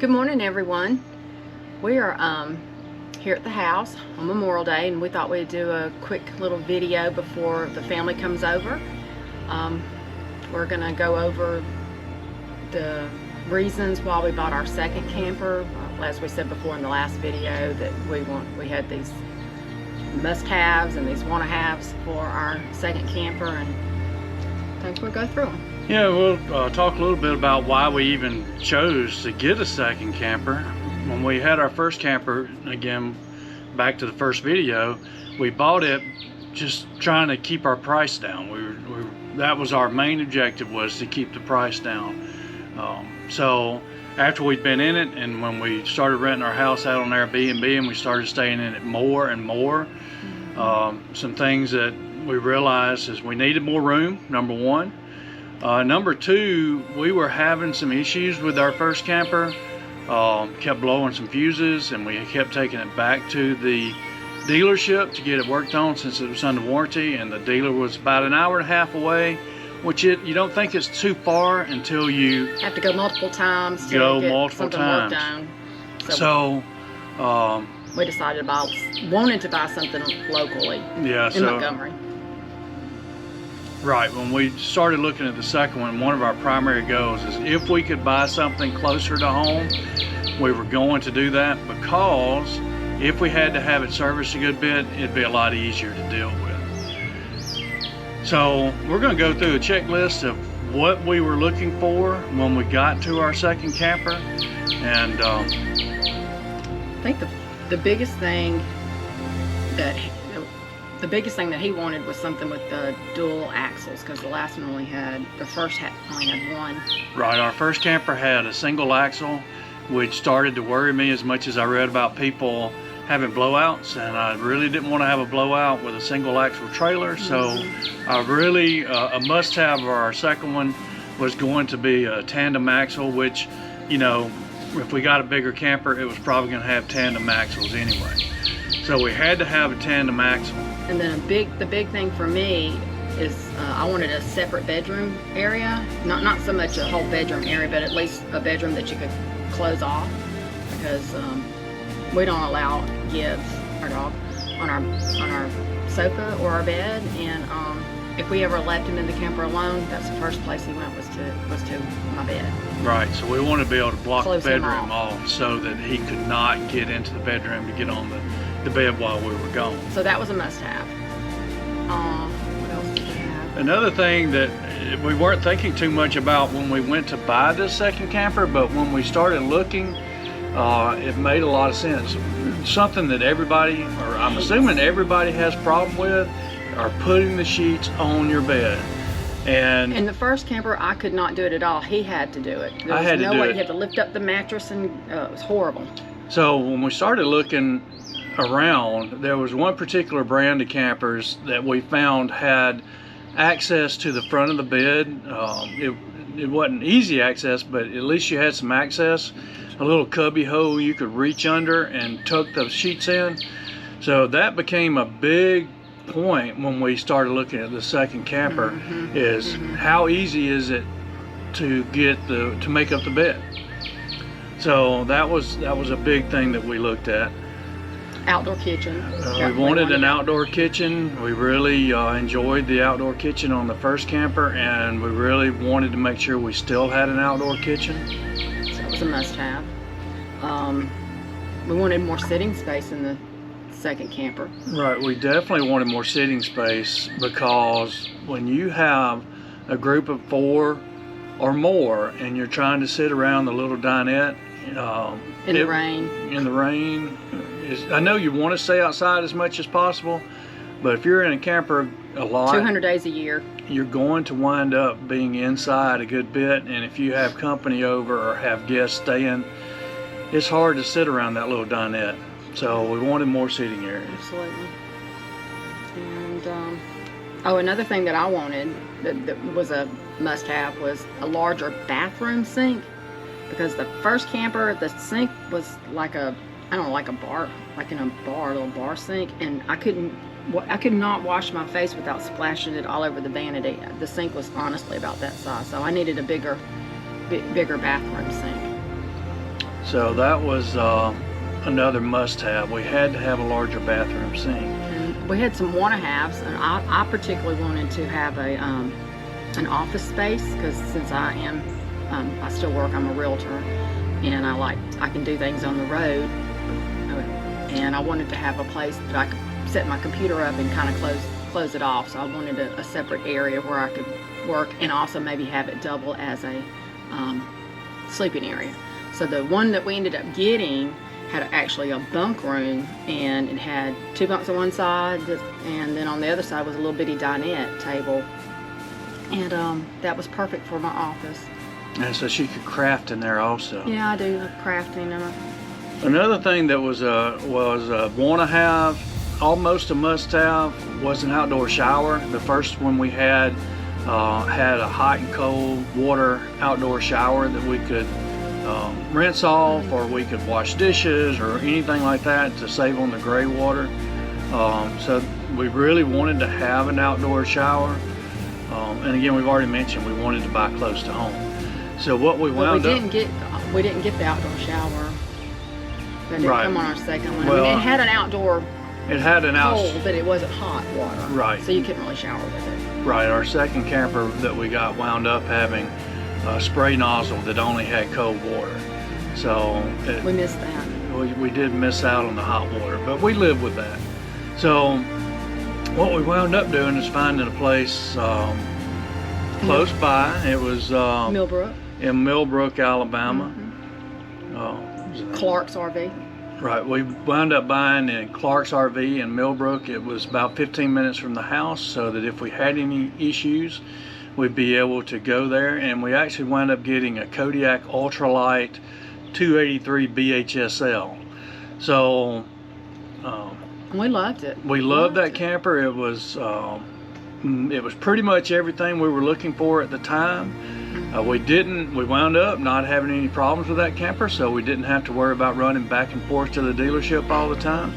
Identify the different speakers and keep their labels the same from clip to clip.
Speaker 1: Good morning, everyone. We are here at the house on Memorial Day, and we thought we'd do a quick little video before the family comes over. We're gonna go over the reasons why we bought our second camper. As we said before in the last video, that we had these must-haves and these want-to-haves for our second camper, and I think we'll go through them.
Speaker 2: Yeah, we'll talk a little bit about why we even chose to get a second camper. When we had our first camper, again, back to the first video, we bought it just trying to keep our price down. That was our main objective, was to keep the price down. So after we'd been in it, and when we started renting our house out on Airbnb and we started staying in it more and more, some things that we realized is we needed more room, number one. Number two, we were having some issues with our first camper. Kept blowing some fuses, and we kept taking it back to the dealership to get it worked on since it was under warranty, and the dealer was about an hour and a half away, which you don't think it's too far until you
Speaker 1: have to go multiple times to get something worked on. So we decided wanted to buy something locally in Montgomery.
Speaker 2: Right, when we started looking at the second one of our primary goals is if we could buy something closer to home, we were going to do that, because if we had to have it serviced a good bit, it'd be a lot easier to deal with. So we're going to go through a checklist of what we were looking for when we got to our second camper, and
Speaker 1: I think the biggest thing that he wanted was something with the dual axles, because the last one only had one.
Speaker 2: Right, our first camper had a single axle, which started to worry me as much as I read about people having blowouts, and I really didn't want to have a blowout with a single axle trailer. So I really, a must-have for our second one was going to be a tandem axle, which, you know, if we got a bigger camper, it was probably going to have tandem axles anyway. So we had to have a tandem axle.
Speaker 1: And then the big thing for me is I wanted a separate bedroom area. Not so much a whole bedroom area, but at least a bedroom that you could close off, because we don't allow Gibbs, our dog, on our sofa or our bed. And if we ever left him in the camper alone, that's the first place he went was to my bed.
Speaker 2: Right, so we wanted to be able to block the bedroom off so that he could not get into the bedroom to get on the bed while we were gone.
Speaker 1: So that was a must-have. What else did we have?
Speaker 2: Another thing that we weren't thinking too much about when we went to buy this second camper, but when we started looking, it made a lot of sense. Something that everybody, or I'm assuming everybody, has a problem with, are putting the sheets on your bed. And
Speaker 1: in the first camper, I could not do it at all. He had to do it. There was no way. He had to lift up the mattress, and it was horrible. So
Speaker 2: when we started looking around, there was one particular brand of campers that we found had access to the front of the bed. It wasn't easy access, but at least you had some access. A little cubby hole you could reach under and tuck the sheets in. So that became a big point when we started looking at the second camper, is how easy is it to make up the bed. So that was a big thing that we looked at.
Speaker 1: Outdoor kitchen.
Speaker 2: We wanted an outdoor kitchen. We really enjoyed the outdoor kitchen on the first camper, and we really wanted to make sure we still had an outdoor kitchen.
Speaker 1: So it was a must-have. We wanted more sitting space in the second camper.
Speaker 2: Right, we definitely wanted more sitting space, because when you have a group of 4 or more and you're trying to sit around the little dinette
Speaker 1: in the rain,
Speaker 2: I know you want to stay outside as much as possible, but if you're in a camper a lot,
Speaker 1: 200 days a year,
Speaker 2: you're going to wind up being inside a good bit. And if you have company over or have guests staying, it's hard to sit around that little dinette. So we wanted more seating area.
Speaker 1: Absolutely. And another thing that I wanted that was a must-have was a larger bathroom sink, because the first camper, the sink was like a bar, like in a bar, a little bar sink, and I could not wash my face without splashing it all over the vanity. The sink was honestly about that size, so I needed a bigger bathroom sink.
Speaker 2: So that was another must-have. We had to have a larger bathroom sink.
Speaker 1: And we had some want-to-haves, and I particularly wanted to have a an office space, because since I am I still work, I'm a realtor, and I can do things on the road, and I wanted to have a place that I could set my computer up and kind of close it off. So I wanted a separate area where I could work, and also maybe have it double as a sleeping area. So the one that we ended up getting had actually a bunk room, and it had 2 bunks on one side, and then on the other side was a little bitty dinette table, and that was perfect for my office.
Speaker 2: And so she could craft in there also.
Speaker 1: Yeah, I do love crafting.
Speaker 2: Another thing that was a want to have, almost a must have, was an outdoor shower. The first one we had a hot and cold water outdoor shower that we could rinse off, or we could wash dishes or anything like that to save on the gray water. So we really wanted to have an outdoor shower. And again, we've already mentioned we wanted to buy close to home. So what we wound up...
Speaker 1: We didn't get the outdoor shower. That didn't come on our second one.
Speaker 2: Well,
Speaker 1: I mean, it had an outdoor cold, but it wasn't hot water.
Speaker 2: Right.
Speaker 1: So you couldn't really shower with it.
Speaker 2: Right. Our second camper that we got wound up having a spray nozzle that only had cold water. So
Speaker 1: we missed that.
Speaker 2: We did miss out on the hot water, but we lived with that. So what we wound up doing is finding a place close by. It was
Speaker 1: Millbrook.
Speaker 2: In Millbrook, Alabama.
Speaker 1: Clark's RV.
Speaker 2: Right, we wound up buying in Clark's RV in Millbrook. It was about 15 minutes from the house, so that if we had any issues, we'd be able to go there. And we actually wound up getting a Kodiak Ultralight 283 BHSL. So
Speaker 1: we loved it.
Speaker 2: We loved that camper. It was pretty much everything we were looking for at the time. We wound up not having any problems with that camper, so we didn't have to worry about running back and forth to the dealership all the time.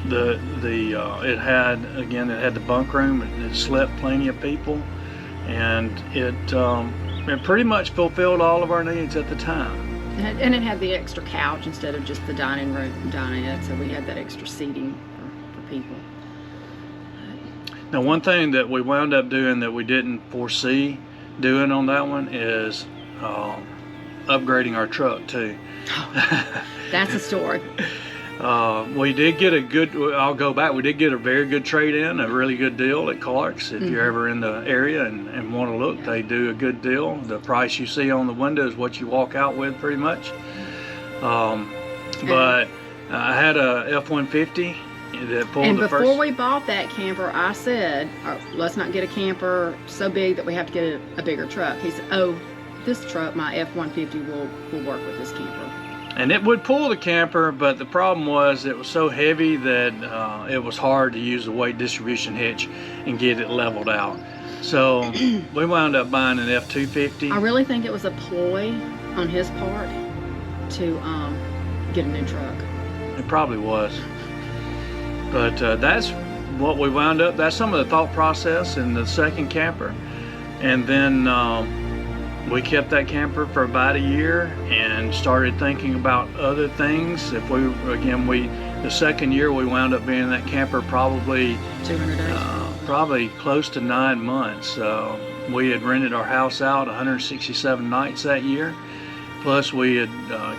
Speaker 2: It had the bunk room. It slept plenty of people, and it pretty much fulfilled all of our needs at the time.
Speaker 1: And it had the extra couch instead of just the dining room dinette, so we had that extra seating for people.
Speaker 2: Now, one thing that we wound up doing that we didn't foresee doing on that one is upgrading our truck too.
Speaker 1: That's a story.
Speaker 2: We did get I'll go back, we did get a very good trade-in, a really good deal at Clark's. If you're ever in the area and want to look, they do a good deal. The price you see on the window is what you walk out with pretty much. But I had a F-150 that pulled
Speaker 1: and
Speaker 2: the first.
Speaker 1: Before we bought that camper, I said, let's not get a camper so big that we have to get a bigger truck. He said, oh, this truck, my F-150 will work with this camper.
Speaker 2: And it would pull the camper, but the problem was it was so heavy that it was hard to use the weight distribution hitch and get it leveled out. So we wound up buying an F-250.
Speaker 1: I really think it was a ploy on his part to get a new truck.
Speaker 2: It probably was. But that's what we wound up. That's some of the thought process in the second camper. And then we kept that camper for about a year and started thinking about other things. The second year we wound up being in that camper probably
Speaker 1: 200 days.
Speaker 2: Probably close to 9 months. We had rented our house out 167 nights that year. Plus we had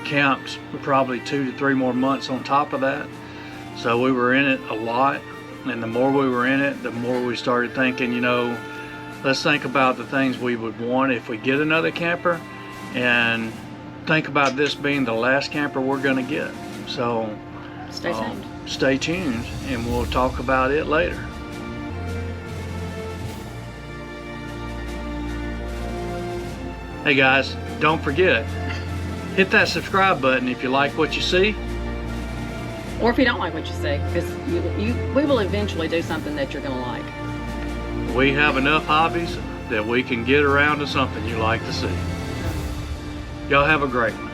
Speaker 2: camped probably 2 to 3 more months on top of that. So we were in it a lot, and the more we were in it, the more we started thinking, let's think about the things we would want if we get another camper, and think about this being the last camper we're going to get. So stay tuned, and we'll talk about it later. Hey guys, don't forget, hit that subscribe button if you like what you see.
Speaker 1: Or if you don't like what you see, because we will eventually do something that you're going to like.
Speaker 2: We have enough hobbies that we can get around to something you like to see. Y'all have a great one.